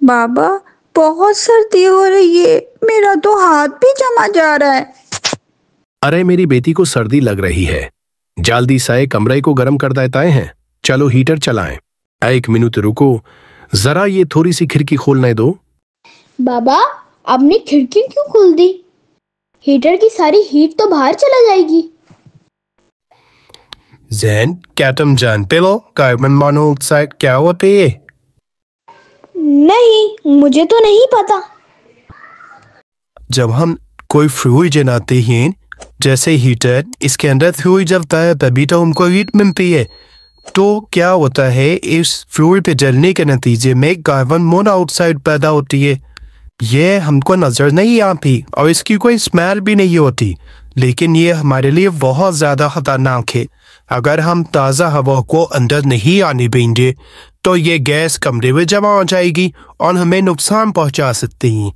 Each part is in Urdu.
بابا بہت سردی ہو رہی ہے، میرا تو ہاتھ بھی جما جا رہا ہے۔ ارے میری بیٹی کو سردی لگ رہی ہے، جلدی سے کمرے کو گرم کر دیتے ہیں۔ چلو ہیٹر چلائیں۔ 1 منٹ رکو، ذرا یہ تھوڑی سی کھڑکی کھولنے دو۔ بابا آپ نے کھڑکی کیوں کھول دی؟ ہیٹر کی ساری ہیٹ تو باہر چلا جائے گی۔ زین کیا تم جانتے ہو کاربن مونو آکسائڈ کیا ہوتے ہے؟ نہیں، مجھے تو نہیں پتا۔ جب ہم کوئی فلوئڈ جلاتے ہیں جیسے ہیٹر، اس کے اندر فلوئڈ جلتا ہے تبھی تو ہم کو ہیٹ ملتی ہے۔ تو کیا ہوتا ہے، اس فلوئڈ پہ جلنے کے نتیجے میں کاربن مونو آکسائڈ پیدا ہوتی ہے۔ یہ ہم کو نظر نہیں آتی اور اس کی کوئی اسمیل بھی نہیں ہوتی، لیکن یہ ہمارے لیے بہت زیادہ خطرناک ہے۔ اگر ہم تازہ ہوا کو اندر نہیں آنے دیں گے تو یہ گیس کمرے میں جمع ہو جائے گی اور ہمیں نقصان پہنچا سکتی ہیں۔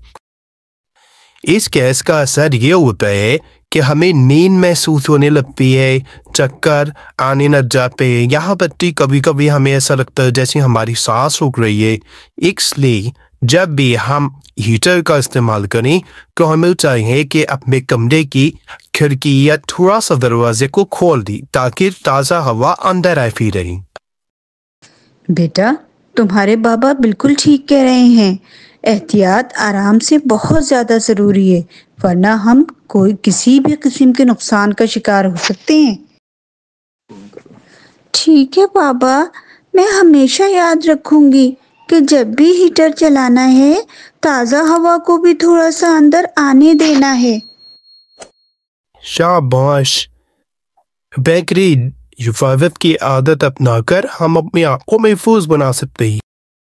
اس گیس کا اثر یہ ہوتا ہے کہ ہمیں نیند محسوس ہونے لگتی ہے، چکر آنے لگ جاتے ہیں، یہاں تک کہ کبھی کبھی ہمیں ایسا لگتا ہے جیسے ہماری سانس رک رہی ہے۔ اس لیے جب بھی ہم ہیٹر کا استعمال کریں تو ہمیں چاہیے کہ اپنے کمرے کی کھڑکی یا تھوڑا سا دروازے کو کھول دی تاکہ تازہ ہوا اندر آتی رہے۔ بیٹا تمہارے بابا بالکل ٹھیک کہہ رہے ہیں، احتیاط آرام سے بہت زیادہ ضروری ہے، ورنہ ہم کسی بھی قسم کے نقصان کا شکار ہو سکتے ہیں۔ ٹھیک ہے بابا، میں ہمیشہ یاد رکھوں گی کہ جب بھی ہیٹر چلانا ہے تازہ ہوا کو بھی تھوڑا سا اندر آنے دینا ہے۔ شاباش، بہترین۔ حفاظت کی عادت اپنا کر ہم اپنے آپ کو محفوظ بنا سکتے ہیں۔